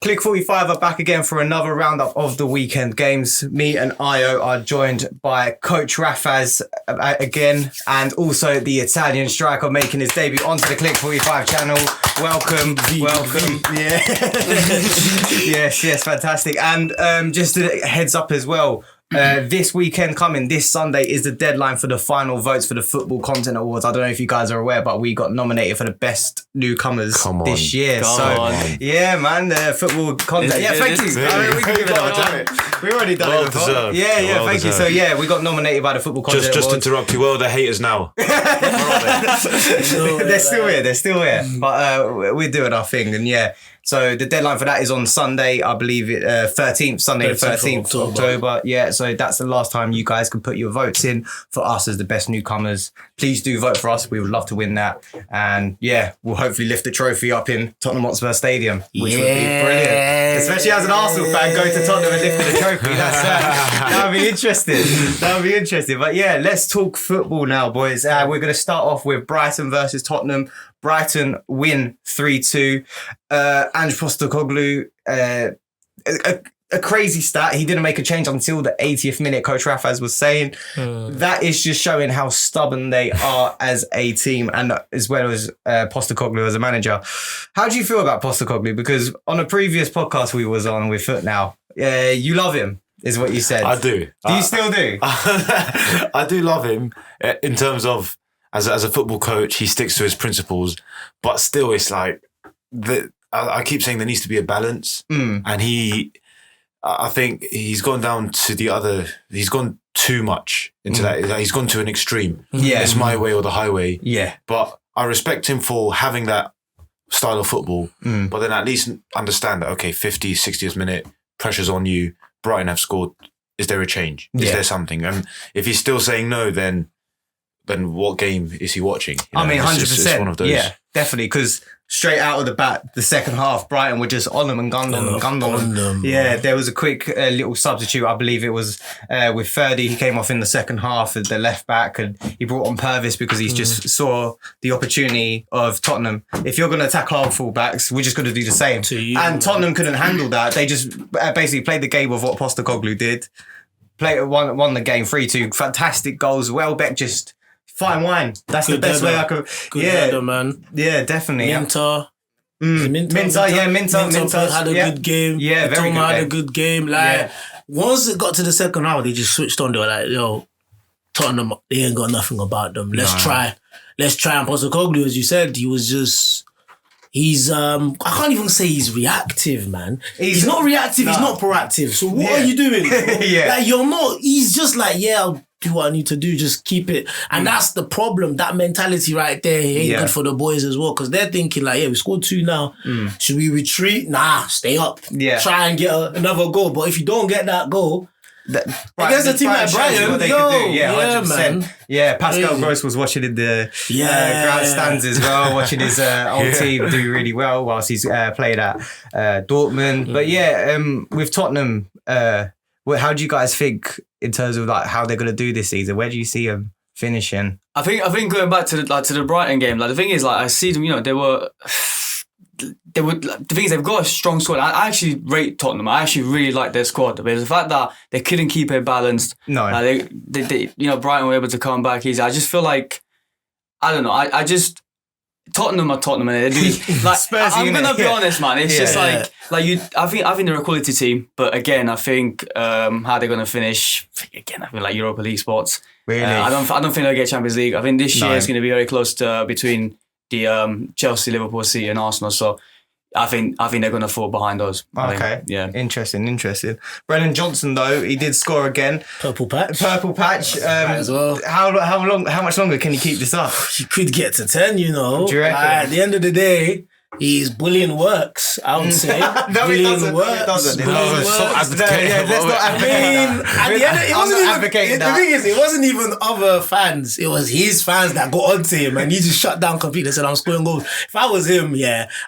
Clique 45 are back again for another roundup of the weekend games. Me and Io are joined by Coach Rafaz again, and also the Italian striker making his debut onto the Clique 45 channel. Welcome. Yeah. yes, fantastic. And just a heads up as well. This weekend coming, this Sunday, is the deadline for the final votes for the Football Content Awards. I don't know if you guys are aware, but we got nominated for the best newcomers this year. Yeah, man, the football content. Yeah, thank you. We can give it up, damn it. We've already done it before. Yeah, thank you. So yeah, we got nominated by the Football Content Awards. Just interrupt you. Where are the haters now? They're still here. But we're doing our thing, and yeah. So the deadline for that is on Sunday, I believe, 13th, Sunday the 13th of October. Yeah, so that's the last time you guys can put your votes in for us as the best newcomers. Please do vote for us. We would love to win that. And yeah, we'll hopefully lift the trophy up in Tottenham Hotspur Stadium, which would be brilliant. Especially as an Arsenal fan, go to Tottenham and lift the trophy. That would be interesting. But yeah, let's talk football now, boys. We're going to start off with Brighton versus Tottenham. Brighton win 3-2. Ange Postecoglou, a crazy stat. He didn't make a change until the 80th minute, Coach Rafaz was saying. That is just showing how stubborn they are as a team, and as well as Postecoglou as a manager. How do you feel about Postecoglou? Because on a previous podcast we was on with Foot Now, you love him, is what you said. I do. Do you still do? I do love him in terms of as a football coach, he sticks to his principles, but still it's like I keep saying there needs to be a balance, and I think he's gone down to he's gone too much into that. He's gone to an extreme. Yeah. It's my way or the highway. Yeah. But I respect him for having that style of football, but then at least understand that, okay, 50, 60th minute, pressure's on you, Brighton have scored. Is there a change? Is there something? And if he's still saying no, then what game is he watching? You know, I mean, 100%. It's one of those. Yeah, definitely. Because straight out of the bat, the second half, Brighton were just on them and gunned them. Yeah, there was a quick little substitute. I believe it was with Ferdy. He came off in the second half as the left back, and he brought on Purvis because he just saw the opportunity of Tottenham. If you're going to attack our fullbacks, we're just going to do the same. And Tottenham couldn't handle that. They just basically played the game of what Postecoglou did. Won the game 3-2. Fantastic goals. Welbeck just... fine wine. That's good, the best way I could... Good header, man. Yeah, definitely. Minter had a good game. Yeah, very good. Had a good game. Once it got to the second half, they just switched on. They were like, yo, Tottenham, they ain't got nothing about them. Let's try. And Postecoglou, as you said, he was just... I can't even say he's reactive, man. He's not reactive, he's not proactive. So what are you doing? Like, you're not... He's just like, I'll do what I need to do, just keep it. And that's the problem. That mentality right there ain't good for the boys as well, because they're thinking like, we scored 2 now. Should we retreat? Nah, stay up. Try and get another goal. But if you don't get that goal, against a team like Brighton, what they could do. Yeah, 100%. Man. Yeah, Pascal Gross was watching in the grandstands as well, watching his old team do really well whilst he's played at Dortmund. But with Tottenham, how do you guys think in terms of like how they're going to do this season? Where do you see them finishing? I think going back to the Brighton game, like the thing is, like I see them, the thing is they've got a strong squad. I actually rate Tottenham. I actually really like their squad. But the fact that they couldn't keep it balanced, they Brighton were able to come back easy. I just feel like, I don't know. I just Tottenham are Tottenham, and they do like. Spurs, I'm gonna be honest, man. It's just like you. I think they're a quality team, but again, I think how they're gonna finish. Again, I feel like Europa League spots. Really, I don't think they'll get Champions League. I think this year is going to be very close to between the Chelsea, Liverpool, City, and Arsenal. So I think they're going to fall behind those. Okay. Interesting. Brennan Johnson, though, he did score again. Purple patch. As well. How much longer can he keep this up? You could get to 10, you know. Do you reckon? At the end of the day, his bullying works, I would say. Bullying works. It doesn't. Let's not advocate that. The thing is, it wasn't even other fans. It was his fans that got onto him, and he just shut down completely and said, I'm scoring goals. If I was him,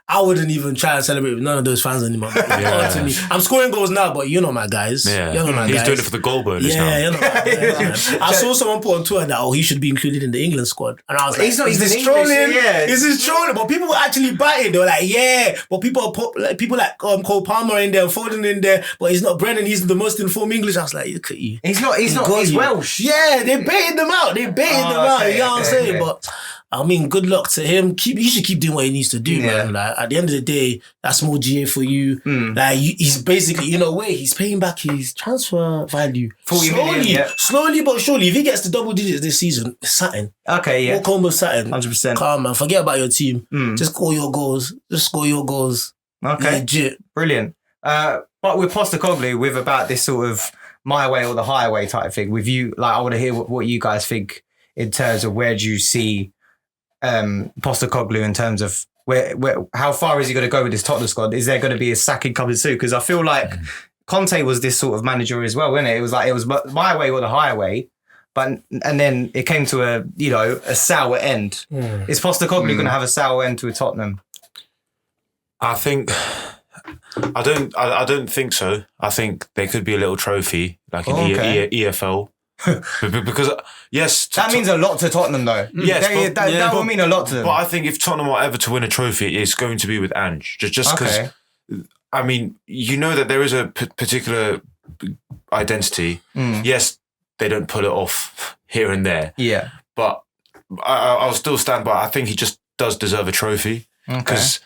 I wouldn't even try and celebrate with none of those fans anymore. Onto me. I'm scoring goals now, but you're not my guys. Yeah. He's doing it for the goal bonus now. You're not my guys. I saw someone put on Twitter that, he should be included in the England squad. And I was like, he's just trolling. But people were actually biting. they were like, yeah, but people like Cole Palmer in there, Foden in there, but he's not Brennan. He's the most informed English. I was like, look at you. He's not. He's Welsh. Yeah, they baited them out. You know what I'm saying? But I mean, good luck to him. He should keep doing what he needs to do, man. Like at the end of the day, that's more GA for you. Like he's basically, in a way, he's paying back his transfer value 40 million, slowly but surely. If he gets to double digits this season, it's something. Okay, yeah. Walk home with something. 100%. Calm, man. Forget about your team. Just score your goals. Okay, legit, brilliant. But with Postecoglou, with about this sort of my way or the highway type thing, with you, like I want to hear what you guys think in terms of where do you see Postecoglou in terms of where how far is he going to go with this Tottenham squad? Is there going to be a sacking coming soon? Because I feel like Conte was this sort of manager as well, wasn't it? It was like it was my way or the highway, and then it came to a sour end. Is Postecoglou going to have a sour end to a Tottenham? I don't think so. I think there could be a little trophy like in EFL. Because yes, that means a lot to Tottenham, though. Yes, that will mean a lot to them. But I think if Tottenham are ever to win a trophy, it's going to be with Ange. Just because, I mean, you know that there is a particular identity. Yes, they don't pull it off here and there. Yeah, but I'll still stand by. I think he just does deserve a trophy because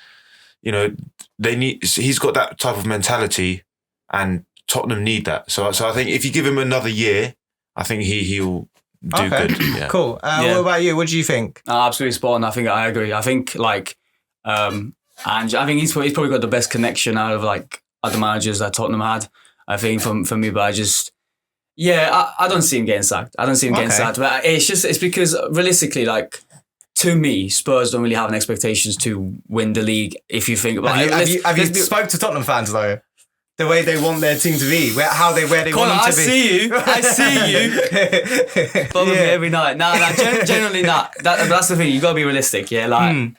he's got that type of mentality, and Tottenham need that. So I think if you give him another year, I think he'll do good. Yeah. Cool. What about you? What do you think? Absolutely spot on. I think I agree. I think and I think he's probably got the best connection out of like other managers that Tottenham had. I think for me, but I don't see him getting sacked. Getting sacked. But it's because realistically, like to me, Spurs don't really have an expectations to win the league. If you think about it, have you spoke to Tottenham fans though? The way they want their team to be, where they want them to be. I see you. Probably every night. Generally not. That's the thing. You gotta be realistic. Yeah, like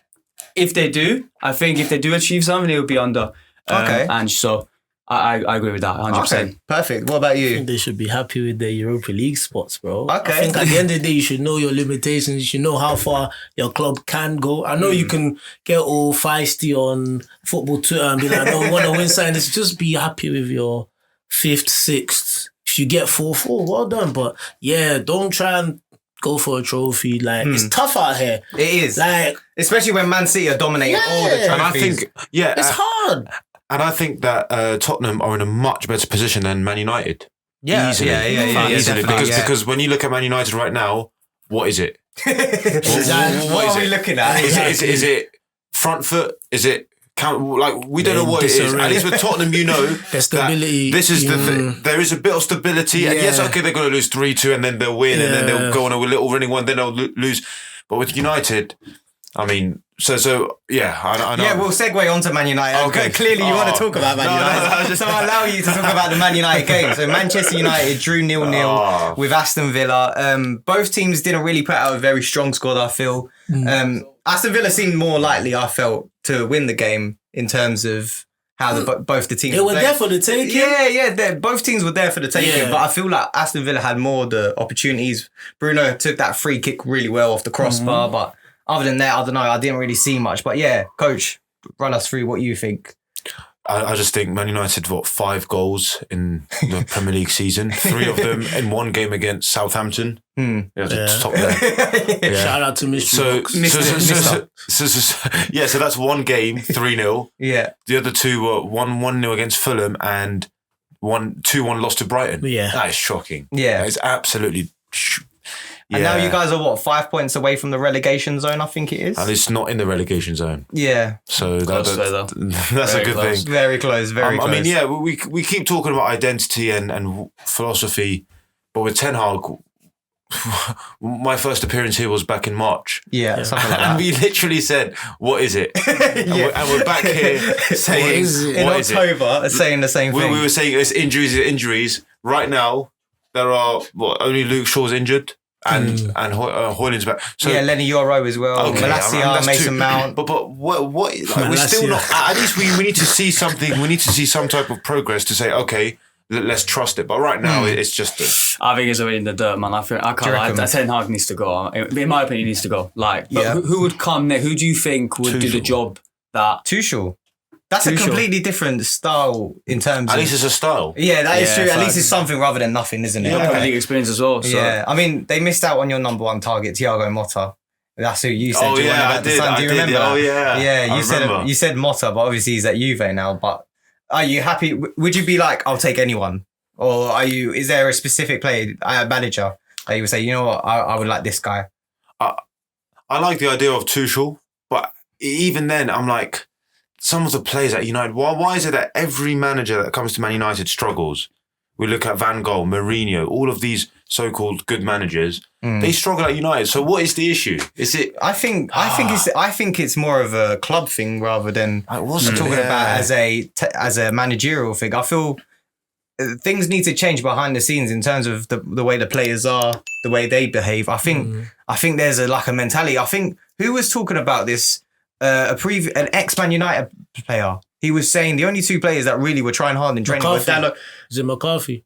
if they do achieve something, it will be under. And so I agree with that 100%. Okay, perfect. What about you? I think they should be happy with their Europa League spots, bro. Okay. I think at the end of the day, you should know your limitations. You should know how far your club can go. I know you can get all feisty on football Twitter and be like, no, we want to win something. Just be happy with your 5th, 6th. If you get 4th, well done. But yeah, don't try and go for a trophy. Like, it's tough out here. It is. Like, especially when Man City are dominating all the trophies. And I think, it's hard. And I think that Tottenham are in a much better position than Man United. Yeah, easily. Easily. Because when you look at Man United right now, what is it? what are we looking at? Is it front foot? Is it we don't know what it is. At least with Tottenham, the stability. This is there is a bit of stability. And yes, okay, they're going to lose 3-2 and then they'll win and then they'll go on a little running one, then they'll lose. But with United, I mean, I know. Yeah, we'll segue on to Man United. Okay. Clearly, you want to talk about Man United. So I'll allow you to talk about the Man United game. So Manchester United drew 0-0 with Aston Villa. Both teams didn't really put out a very strong squad, I feel. Aston Villa seemed more likely, I felt, to win the game in terms of how both the teams were there for the taking. Yeah. Both teams were there for the taking. Yeah. But I feel like Aston Villa had more of the opportunities. Bruno took that free kick really well off the crossbar, but other than that, I don't know. I didn't really see much. But yeah, coach, run us through what you think. I just think Man United, 5 goals in the Premier League season. 3 of them in one game against Southampton. Top there. Shout out to Mr. So that's one game, 3-0. Yeah. The other 2 were 1-0 against Fulham and 2-1 lost to Brighton. Yeah. That is shocking. Yeah. That is absolutely And now you guys are 5 points away from the relegation zone, I think it is. And it's not in the relegation zone. Yeah. So that's very a good close. thing. Very close, very close. I mean, we keep talking about identity and philosophy, but with Ten Hag, my first appearance here was back in March. Yeah, something like that. And we literally said, what is it? And we're back here saying, what is October, saying the same thing. We were saying it's injuries. Right now, there are, only Luke Shaw's injured. And Hoyland's back. So, Lenny Yoro as well. Okay, Malacia, Mason Mount. But what we're still not. At least we need to see something. We need to see some type of progress to say, okay, let's trust it. But right now, it's just. I think it's already in the dirt, man. I can't. Ten Hag needs to go. In my opinion, he needs to go. Who would come next? Who do you think would do the job that Tuchel. That's a completely different style in terms At of... least it's a style. Yeah, that is true. At facts. least it's something rather than nothing, isn't it? Premier League experience as well. So. Yeah, I mean, they missed out on your number one target, Thiago Motta. That's who you said. Oh, yeah, I did. Do you remember that? Oh, yeah. Yeah, you said Motta, but obviously he's at Juve now. But are you happy? Would you be like, I'll take anyone? Or is there a specific player, manager that you would say, you know what, I would like this guy? I like the idea of Tuchel, but even then, I'm like, some of the players at United, why is it that every manager that comes to Man United struggles? We look at Van Gaal, Mourinho, all of these so-called good managers, they struggle at United. So what is the issue? Is it? I think it's more of a club thing rather than talking about as a managerial thing. I feel things need to change behind the scenes in terms of the way the players are, the way they behave. I think there's a mentality. I think who was talking about this? An ex-Man United player. He was saying the only two players that really were trying hard in training were Dalot. Is it McCarthy?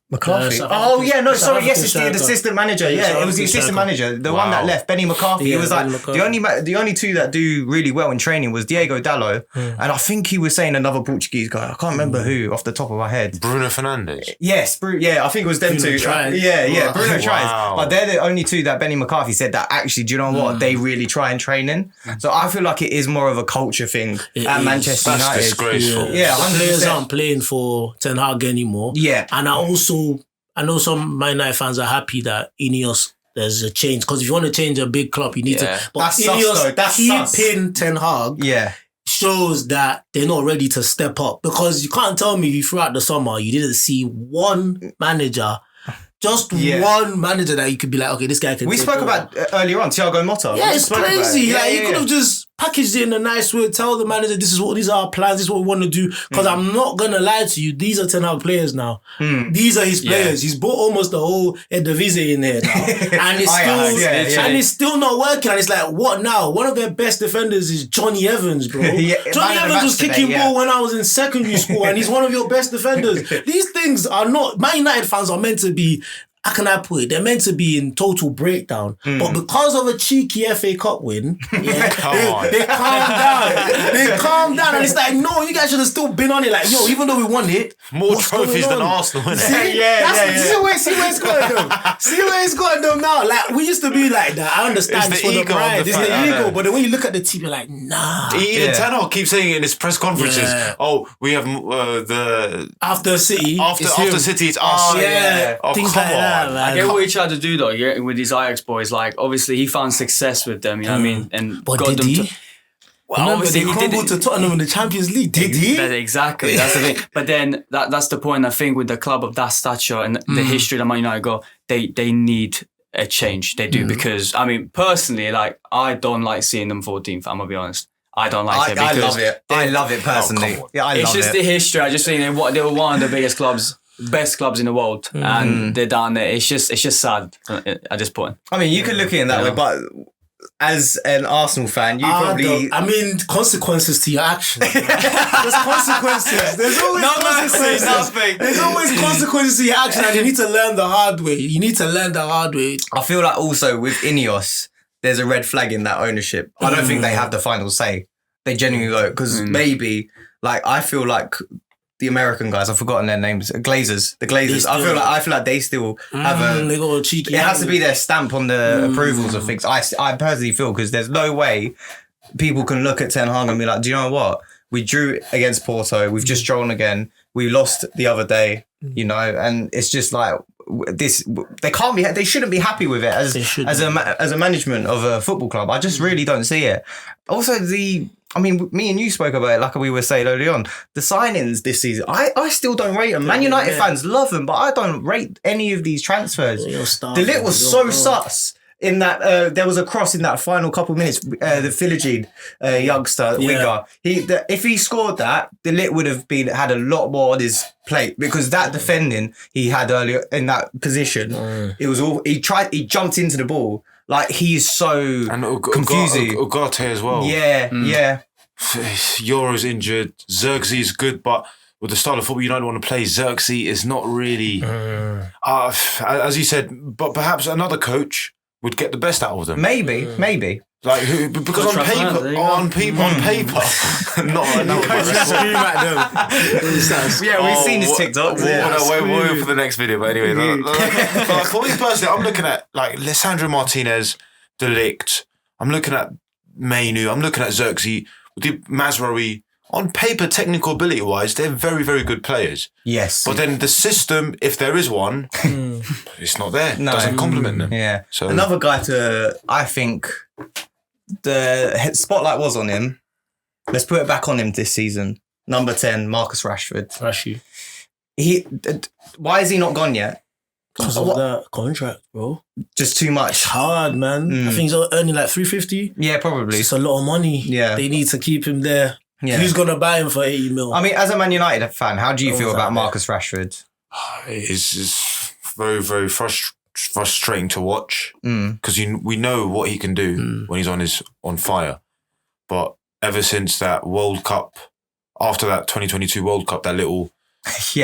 McCarthy. Yes, it's the assistant manager. Yeah, it was the assistant manager, the one that left, Benny McCarthy. Yeah, it was like the only two that do really well in training was Diego Dalot, and I think he was saying another Portuguese guy. I can't remember who off the top of my head. Bruno Fernandes. Yes, I think it was them two. Bruno tries. But they're the only two that Benny McCarthy said that actually, do you know what? They really try in training. So I feel like it is more of a culture thing at Manchester United. That's disgraceful. Yeah, the players aren't playing for Ten Hag anymore. Yeah, and I know some Man United fans are happy that Ineos, there's a change. Because if you want to change a big club, you need to. But that's Ineos keeping Ten Hag shows that they're not ready to step up. Because you can't tell me throughout the summer you didn't see one manager, just one manager that you could be like, okay, this guy can. We spoke about earlier on Thiago Motta. Yeah, it's crazy. You could have just packaged it in a nice way, tell the manager these are our plans, this is what we want to do. Because I'm not gonna lie to you, these are Ten Hag players now. These are his players. He's brought almost the whole Eredivisie in here now, and it's still not working. And it's like, what now? One of their best defenders is Johnny Evans, bro. Johnny Evans was kicking ball when I was in secondary school, and he's one of your best defenders. These things are not. Man United fans are meant to be. How can I put it? They're meant to be in total breakdown. But because of a cheeky FA Cup win, they calm down. They calm down. And it's like, no, you guys should have still been on it. Like, yo, even though we won it. More trophies than Arsenal, isn't it? See where it's got them. See where it's got them now. Like, we used to be like that. I understand it's for the pride. It's the ego. But then when you look at the team, you're like, nah. Even Ten Hag keeps saying it in his press conferences. Yeah. Oh, we have the... After City. After City, it's us. Oh, things like that. Man. I get what he tried to do though, with his Ajax boys. Like, obviously, he found success with them. You know what I mean? And but got them to. Well, obviously, they crumbled to Tottenham in the Champions League. Did he? Exactly. That's the thing. But then that's the point. I think with the club of that stature and the history that Man United got, they need a change. They do because I mean, personally, like I don't like seeing them 14th. I'm gonna be honest. I don't like it. I love it. I love it personally. It's just the history. I just think they were one of the biggest clubs. Best clubs in the world, and they're down there. It's just sad at this point. I mean, you could look at it that way, but as an Arsenal fan, you probably... I mean, consequences to your actions. There's consequences. There's always consequences. There's always consequences to your actions, and you need to learn the hard way. I feel like also with Ineos, there's a red flag in that ownership. I don't think they have the final say. They genuinely don't, because maybe, like, I feel like... The American guys, I've forgotten their names. The Glazers. I feel like they still have they got a cheeky. It has to be their stamp on the approvals of things. I personally feel because there's no way people can look at Ten Hag and be like, do you know what? We drew against Porto. We've just drawn again. We lost the other day. You know, and it's just like this. They can't be. They shouldn't be happy with it as a management of a football club. I just really don't see it. Also, I mean, me and you spoke about it like we were saying early on. The signings this season, I still don't rate them. Man United fans love them, but I don't rate any of these transfers. De Ligt was so sus in that there was a cross in that final couple of minutes. The Philogene youngster winger, if he scored that, De Ligt would have had a lot more on his plate because that defending he had earlier in that position, it was all he jumped into the ball. Like, he's so confusing. Ugarte as well. Yeah. Euro's injured. Xerxes good, but with the style of football you don't want to play, Xerxes is not really... as you said, but perhaps another coach would get the best out of them. Maybe. Like who? Because on paper, we've seen his TikToks. We'll wait for the next video. But anyway, like, for me personally, I'm looking at like Lisandro Martinez, De Ligt. I'm looking at Mainu. I'm looking at Xerxes, Mazraoui. On paper, technical ability wise, they're very, very good players. Yes. But then the system, if there is one, it's not there. No. It doesn't complement them. Yeah. So another guy I think the spotlight was on him. Let's put it back on him this season. Number 10, Marcus Rashford. Why is he not gone yet? Because of that contract, bro. Just too much. It's hard, man. I think he's earning like 350. Yeah, probably. It's a lot of money. Yeah. They need to keep him there. Yeah. Who's going to buy him for 80 mil? I mean, as a Man United fan, how do you feel about Marcus Rashford? It's very, very frustrating to watch because we know what he can do when he's on fire. But ever since that World Cup, after that 2022 World Cup, that little,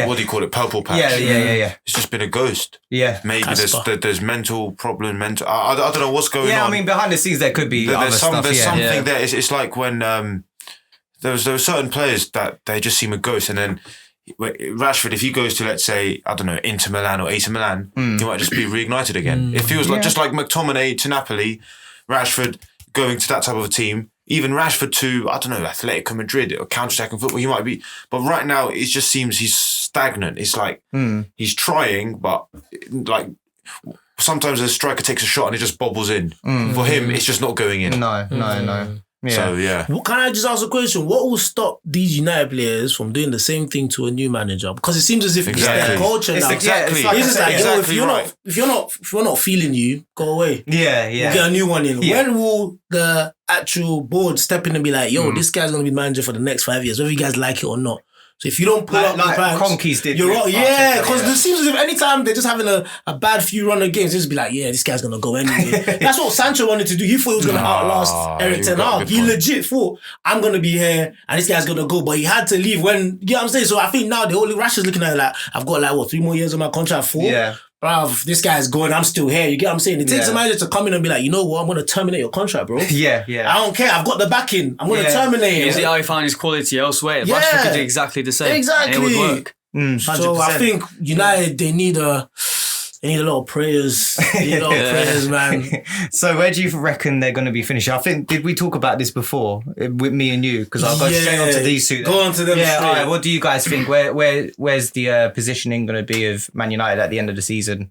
what do you call it, purple patch? Yeah. It's just been a ghost. Yeah. Maybe there's mental problem, I don't know what's going on. Yeah, I mean, behind the scenes there could be other stuff. There's something there. It's like when... There were certain players that they just seem a ghost, and then Rashford, if he goes to, let's say, I don't know, Inter Milan or AC Milan, he might just be reignited again. It feels like just like McTominay to Napoli, Rashford going to that type of a team, even Rashford to, I don't know, Atletico Madrid or counter-attacking football, he might be. But right now, it just seems he's stagnant. It's like he's trying, but like sometimes a striker takes a shot and it just bobbles in. For him, it's just not going in. No. Yeah. So, yeah. Can I just ask a question? What will stop these United players from doing the same thing to a new manager? Because it seems as if it's their culture now. Exactly. It's just like, if you're not feeling you, go away. Yeah. We'll get a new one in. Yeah. When will the actual board step in and be like, this guy's going to be manager for the next 5 years, whether you guys like it or not? So if you don't pull up the pants, Kroenke's did. You're right. Yeah, because it seems as if anytime they're just having a bad few run of games, they just be like, this guy's going to go anyway. That's what Sancho wanted to do. He thought he was going to outlast Eric Ten Hag. He legit thought, I'm going to be here and this guy's going to go. But he had to leave when, you know what I'm saying? So I think now the only Rashford's looking at it like, I've got 3 more years on my contract, 4? Yeah. Bruv, this guy's going, I'm still here. You get what I'm saying? It takes a manager to come in and be like, you know what? I'm going to terminate your contract, bro. Yeah. I don't care. I've got the backing. I'm going to terminate it. You see how he found his quality elsewhere. Rashford could do exactly the same. Exactly. And it would work. 100%. So I think United, they need a lot of prayers. Man. So where do you reckon they're going to be finishing? I think, did we talk about this before with me and you? Because I'll go straight on to these two. Go on to them straight. All right, what do you guys think? Where's the positioning going to be of Man United at the end of the season?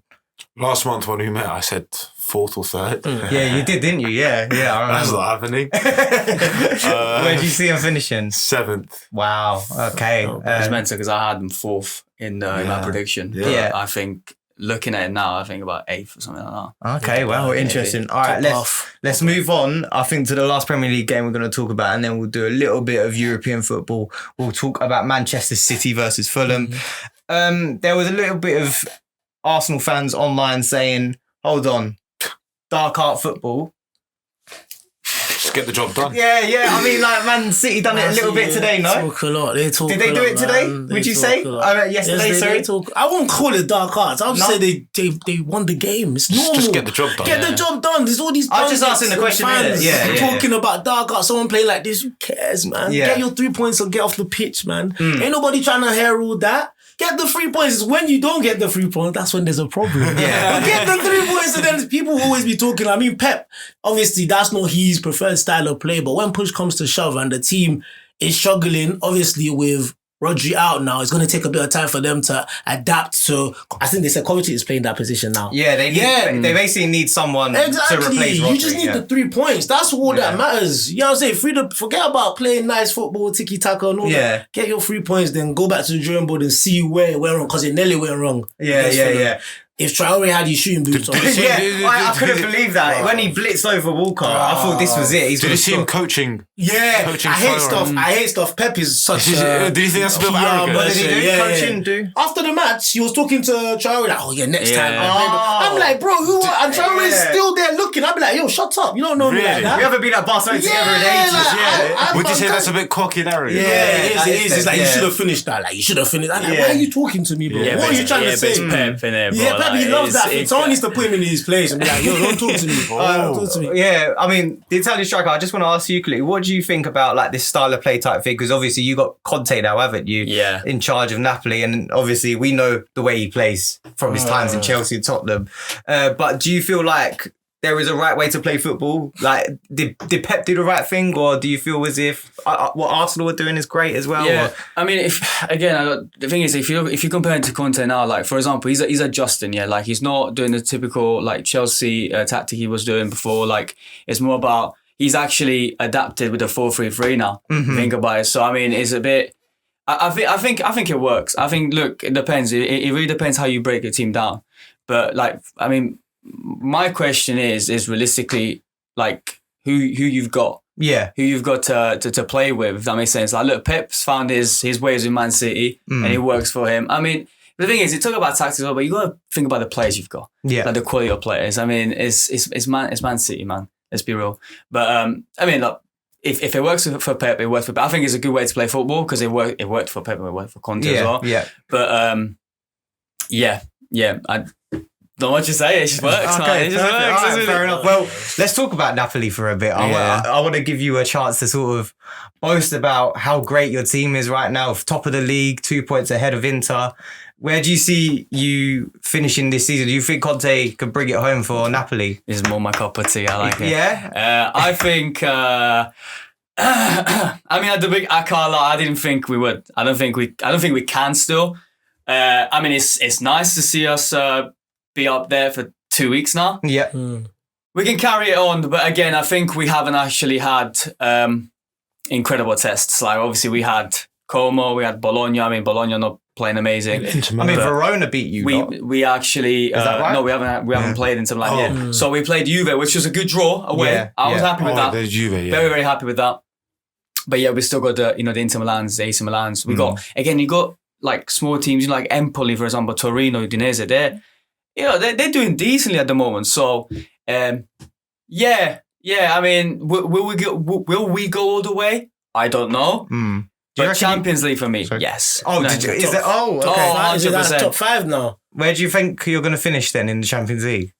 Last month when we met, I said 4th or 3rd. Yeah, you did, didn't you? Yeah, I remember. That's not happening. Where do you see them finishing? 7th. Wow. Okay. It's mental because I had them 4th in my prediction. Yeah. I think looking at it now, I think about 8th or something like that. Okay, well, interesting. All right, let's move on, I think, to the last Premier League game we're going to talk about, and then we'll do a little bit of European football. We'll talk about Manchester City versus Fulham. There was a little bit of Arsenal fans online saying, hold on, dark art football. Just get the job done. Yeah. I mean, like, Man City done it a little bit today, no? They talk a lot. Did they do it today? Would you say? Yesterday, sorry? I won't call it dark arts. I'll just say they won the game. It's normal. Just get the job done. Get the job done. There's all these I'm just asking the question. Talking about dark arts. Someone playing like this. Who cares, man? Yeah. Get your 3 points or get off the pitch, man. Ain't nobody trying to herald that. Get the 3 points. When you don't get the 3 points, that's when there's a problem. Yeah. But get the 3 points, and then people will always be talking. I mean, Pep, obviously, that's not his preferred style of play. But when push comes to shove and the team is struggling, obviously, with Rodri out now, it's going to take a bit of time for them to adapt. So I think they said Coventry is playing that position now. Yeah, they basically need someone to replace Rodri. You just need the 3 points. That's all that matters. You know what I'm saying? Forget about playing nice football, tiki-taka and all that. Get your 3 points, then go back to the drawing board and see where it went wrong, because it nearly went wrong. Yeah. If Traore had his shooting boots on. I couldn't believe that. When he blitzed over Walker, I thought this was it. Did you see him coaching? Yeah, I hate stuff. Pep is such a... Do you think that's a bit of arrogance? What did he do? Coaching do? After the match, he was talking to Traore like, next time. I'm like, bro, who? And Traore is still there looking. I'd be like, yo, shut up. You don't know me like that. We haven't been at Barcelona together in ages. Would you say that's a bit cocky and arrogant? Yeah, it is. It's like, you should have finished that. Like, you should have finished. I'm like, why are you talking to me, bro? What are you trying to say? It's Pep, innit, bro? Yeah, Pep he loves that. Someone needs to put him in his place and be like, yo, don't talk to me, bro. Don't talk to me. Yeah, I mean, the Italian striker, I just want to ask you, Clique, what do you think about like this style of play type thing? Because obviously you got Conte now, haven't you? Yeah. In charge of Napoli. And obviously we know the way he plays from his times in Chelsea and Tottenham. But do you feel like there is a right way to play football? Like, did Pep do the right thing, or do you feel as if what Arsenal are doing is great as well? Yeah, or? I mean, the thing is, if you compare him to Conte now, like for example, he's adjusting. Yeah, like he's not doing the typical like Chelsea tactic he was doing before. Like it's more about he's actually adapted with the 4-3-3 now. Think about it. So I mean, it's a bit. I think it works. I think look, it depends. It really depends how you break a team down. But like, I mean. My question is realistically like who you've got, who you've got to play with. If that makes sense. Like, look, Pep's found his ways in Man City, and it works for him. I mean, the thing is, you talk about tactics, but you got to think about the players you've got, like the quality of players. I mean, it's Man City, man. Let's be real. But I mean, look, if it works for Pep, it works for Pep. I think it's a good way to play football because it worked for Pep and it worked for Conte as well. Yeah. But I don't know what you say. It just works. Okay, it just works. Right, fair enough. Well, let's talk about Napoli for a bit. I want to give you a chance to sort of boast about how great your team is right now. Top of the league, 2 points ahead of Inter. Where do you see you finishing this season? Do you think Conte could bring it home for Napoli? This is more my cup of tea. I like it. Yeah. I think. I mean, at the big, I can't lie. I didn't think we would. I don't think we can still. I mean, it's nice to see us. Be up there for 2 weeks now. Yeah. We can carry it on, but again, I think we haven't actually had incredible tests. Like obviously we had Como, we had Bologna. I mean, Bologna not playing amazing. I mean, Verona beat you. We actually is that right? No, we haven't played in something like that. So we played Juve, which was a good draw away. Yeah. I was happy with that. Juve, Very, very happy with that. But yeah, we still got the Inter Milans, the AC Milans. We got again. You got like small teams, like Empoli, for example, Torino, Udinese. They're doing decently at the moment. So, I mean, will we go all the way? I don't know. But Champions League for me, yes. Oh, is it? Oh, okay. Oh, 100%. Top 5 now. Where do you think you're going to finish then in the Champions League?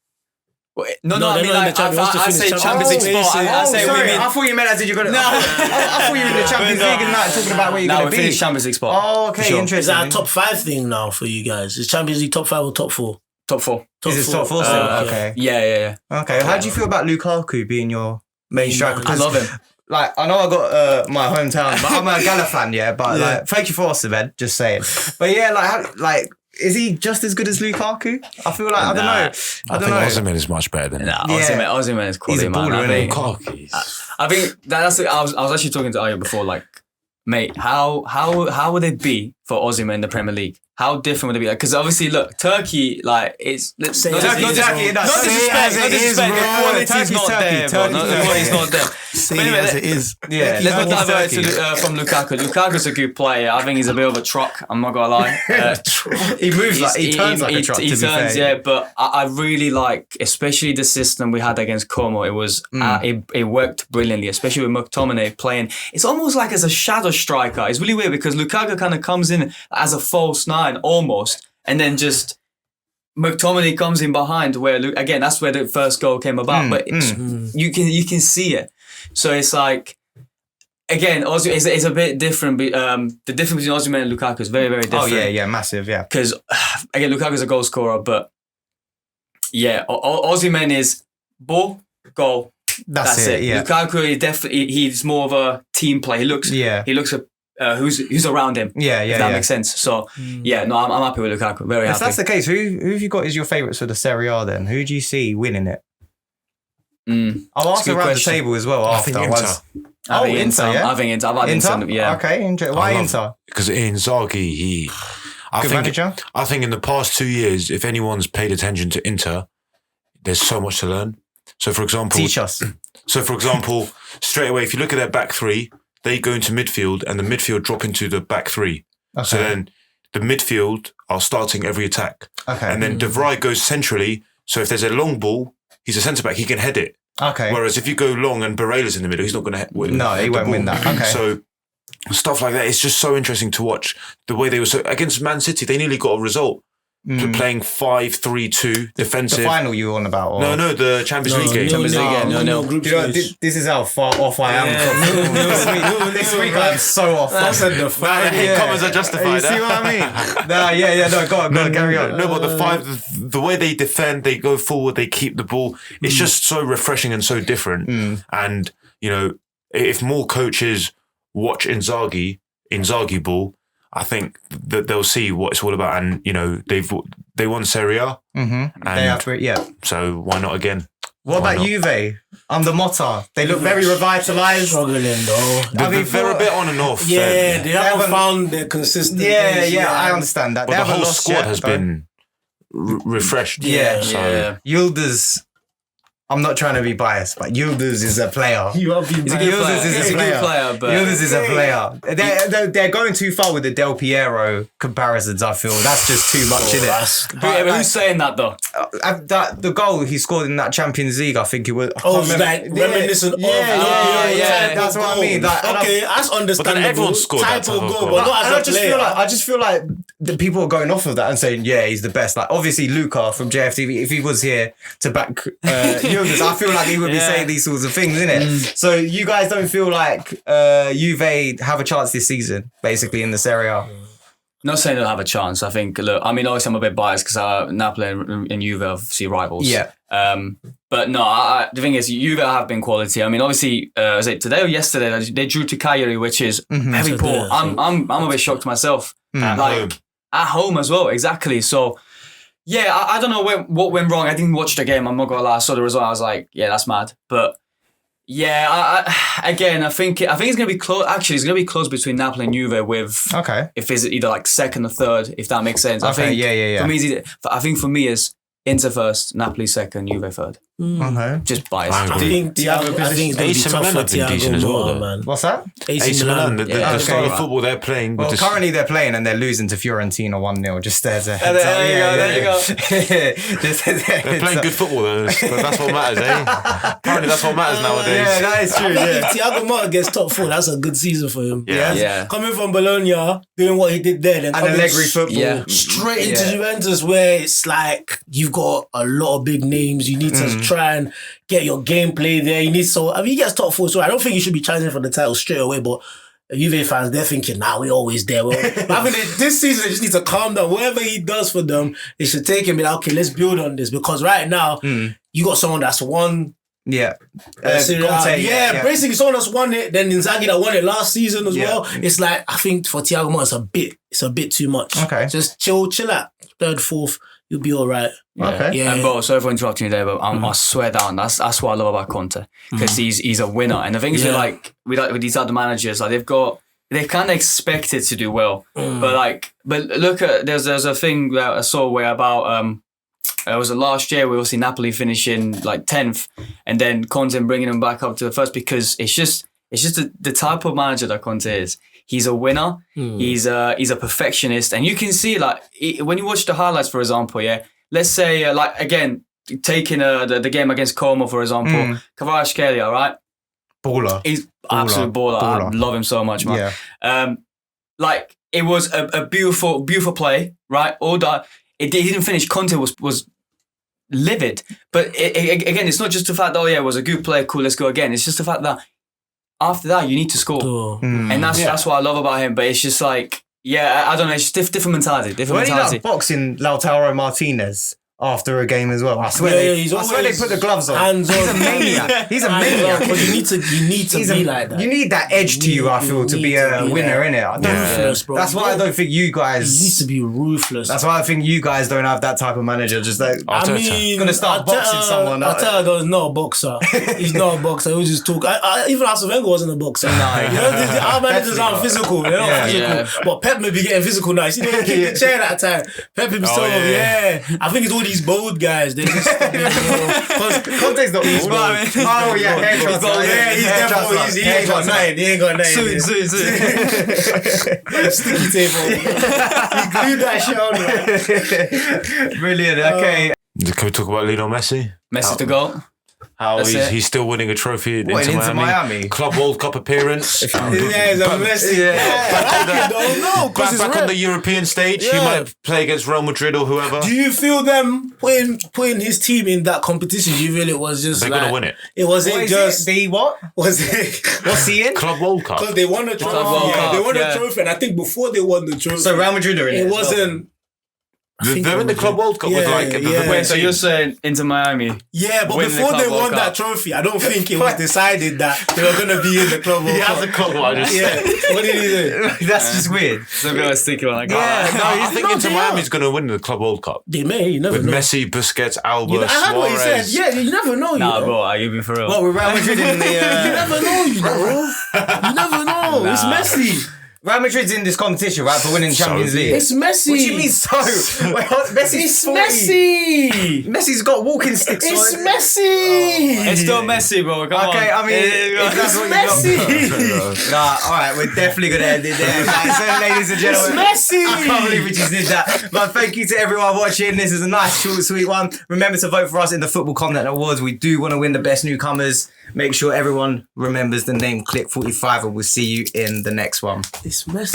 No, I mean, like, I say Champions League spot. I say sorry. we mean. I thought you meant as if you're going to. No. I thought you were in the Champions League and not talking about where you're going to be. No, we finished Champions League spot. Oh, okay, interesting. Is that a top 5 thing now for you guys? Is Champions League top 5 or top 4? Top 4. Is it top 4 still? Okay. Yeah. Okay. How do you feel about Lukaku being your main striker? I love him. Like, I know I got my hometown, but I'm a Gala fan, yeah. But like, thank you for Osimhen, just saying. But yeah, is he just as good as Lukaku? I feel like I don't know. I think Osimhen is much better than him. Osimhen is quality, He's a baller, Lukaku. I think that's. I was actually talking to Ayo before, like, mate, how would it be for Osimhen in the Premier League? How different would it be? Because obviously, look, Turkey, like, it's not disrespect. The quality's not there, bro. The quality's not there. As it is. Yeah, let's not divert from Lukaku. Lukaku's a good player. I think he's a bit of a truck. I'm not gonna lie. He moves he turns like a truck. He turns, yeah. But I really like, especially the system we had against Como. It was it worked brilliantly, especially with McTominay playing. It's almost like as a shadow striker. It's really weird because Lukaku kind of comes in as a false 9 almost, and then just McTominay comes in behind. Where again, that's where the first goal came about. But you can see it. So it's like, again, it's a bit different. The difference between Osimhen and Lukaku is very, very different. Oh, yeah, massive, yeah. Because, again, Lukaku's a goal scorer, but yeah, Osimhen is ball, goal. That's it. Yeah. Lukaku is definitely, he's more of a team player. He looks at who's around him. If that makes sense. So, I'm happy with Lukaku. Very happy. If that's the case, who have you got as your favourites for the Serie A then? Who do you see winning it? I'll ask around the table as well after. Inter. I think Inter. I think Inter. I've had Inter. Yeah. Okay. Why Inter? Because Inzaghi, I think in the past 2 years, if anyone's paid attention to Inter, there's so much to learn. So, for example, teach us. So, for example, straight away, if you look at their back 3, they go into midfield, and the midfield drop into the back 3. Okay. So then the midfield are starting every attack. Okay. And then De Vrij goes centrally. So if there's a long ball, he's a centre back. He can head it. Okay. Whereas if you go long and Barela's in the middle, he's not going to win. No, he won't win that. Okay. So stuff like that. It's just so interesting to watch the way they were. So against Man City, they nearly got a result playing 5-3-2 defensive. The final you were on about? Or? No, the Champions League game. No. Do you know, this is how far off I am from this week. I'm so off. I said the final. Comments are justified. You see what I mean? No, go on, carry on. No, but the way they defend, they go forward, they keep the ball. It's just so refreshing and so different. And, you know, if more coaches watch Inzaghi ball, I think that they'll see what it's all about. And, you know, they won Serie A. And so why not again? What about Juve? Under Motta, they look very revitalised. Struggling though. They're a bit on and off. Yeah, they haven't found their consistency. Yeah, I understand that. But the whole squad has been refreshed. Yildiz, I'm not trying to be biased, but Yildiz is a player. You are being biased. Yildiz is a player. Yildiz is a player. They're going too far with the Del Piero comparisons, I feel. That's just too much, isn't it? But who's saying that though? The goal he scored in that Champions League, I think it was. Reminiscent of. Yeah. That's what I mean. Like, okay, that's understandable. But then everyone scored that type of goal. But not as a player. I just feel like the people are going off of that and saying, yeah, he's the best. Like, obviously, Luca from JFTV, if he was here to back I feel like he would be saying these sorts of things, innit? So you guys don't feel like Juve have a chance this season, basically, in the Serie A? Not saying they'll have a chance. I think, look, I mean, obviously I'm a bit biased because Napoli and Juve are obviously rivals. Yeah. But no, the thing is, Juve have been quality. I mean, obviously, was it today or yesterday? They drew to Cagliari, which is very poor. I'm a bit shocked myself. At home as well, exactly. So, yeah, I don't know what went wrong. I didn't watch the game. I'm not gonna lie. I saw the result. I was like, yeah, that's mad. But yeah, I think it's gonna be close. Actually, it's gonna be close between Napoli and Juve. With if it's either like second or third, if that makes sense. I think for me, I think for me is Inter first, Napoli second, Juve third. Okay. Just biased. I think AC Milan have been decent as well, man. What's that? AC Milan, the style of football they're playing. Well, currently they're playing and they're losing to Fiorentina 1-0. Just as a heads there you go. They're playing good football though. That's what matters, eh? Apparently that's what matters nowadays. Yeah, that is true. If Thiago Motta gets top 4, that's a good season for him. Yeah. Coming from Bologna, doing what he did there, then and Allegri football. Straight into Juventus, where it's like you've got a lot of big names. You need to try and get your gameplay there. He gets top 4, so I don't think he should be challenging for the title straight away, but Juve fans, they're thinking, we're always there. Well, I think this season, they just need to calm down. Whatever he does for them, they should take him and be like, okay, let's build on this. Because right now, you got someone that's won. Yeah. Basically someone that's won it. Then Inzaghi that won it last season as well. It's like, I think for Thiago Motta, it's a bit too much. Okay. Just chill out. 3rd, 4th, you'll be all right. Okay. Yeah. And sorry for interrupting you there, but I swear down, that's what I love about Conte. Because he's a winner. And the thing is, with these other managers, like they're kind of expected to do well. But look at, there's a thing that I saw where about, it was last year we will see Napoli finishing like 10th and then Conte bringing them back up to the first, because it's just the type of manager that Conte is. He's a winner. He's a perfectionist, and you can see when you watch the highlights, for example. Let's say again taking the game against Como, for example, Kvaratskhelia, right? Baller. He's absolute baller. I love him so much, man. Yeah. It was a beautiful play, right? All that. He didn't finish. Conte was livid, but again, it's not just the fact that it was a good play. Cool, let's go again. It's just the fact that after that you need to score, and that's what I love about him. But it's just like, I don't know. It's just different mentality. When he like boxing Lautaro Martinez after a game as well. I swear they put the gloves on. He's a maniac. He's a maniac. But you need to be like that. You need that edge to you, I feel, to be a winner, innit? Ruthless, bro. That's why I don't think you guys... You need to be ruthless. That's why I think you guys don't have that type of manager. Just like... going to start boxing someone. Arteta is not a boxer. He's not a boxer. He was just talk. Even Arsene Wenger wasn't a boxer. Our managers aren't physical. They're not physical. But Pep may be getting physical now. You see, they kick the chair that time. Pep himself, I think it's all these bold guys. They're just Conte's not bold. Oh yeah, hair transplant. He ain't got nothing. He ain't got nothing. Soon. Sticky tape on. He glued that shit on. Brilliant. Okay. Can we talk about Lionel Messi? Messi to goal. How That's it. he's still winning a trophy in What, in Inter Inter Miami? Club World Cup appearance. Yeah, he's a Messi. Back on the European stage, he might play against Real Madrid or whoever. Do you feel them putting his team in that competition? Do you feel it was just They're like... gonna win it. It wasn't just... The what? Was it... What's he in? Club World Cup. Because they won the trophy. World Cup, They won the yeah. trophy. And I think before they won the trophy... So Real Madrid are in it. It wasn't... They're in the Club World Cup with like the Wait, so you're saying Inter Miami? Yeah, but Winning the before they Club won World that Cup. trophy, I don't think it was decided that they were going to be in the Club World He Cup. has a club. I just Yeah. What did he do? That's just weird. It's a bit of a sticky one. I think Inter Miami's going to win the Club World Cup They may, you never with know. Messi, Busquets, Alba, You know, I heard what he said. Suarez. Yeah, you never know. Nah, you know. bro, are you being for real? What, with Real Madrid in the... You never know, you know. You never know. It's Messi. Real Madrid's in this competition, right, for winning the Champions League. It's Messi. What do you mean so? Wait, Messi's It's 40. Messi. Messi's got walking sticks. It's on. Messi. It's still Messi, bro. Come on. Okay, I mean, if that's what Messi. you got. Nah, all right, we're definitely going to end it there. Guys. So, ladies and gentlemen, Messi. I can't believe we just did that. But thank you to everyone watching. This is a nice, short, sweet one. Remember to vote for us in the Football Content Awards. We do want to win the best newcomers. Make sure everyone remembers the name Clique 45, and we'll see you in the next one. It's Messi.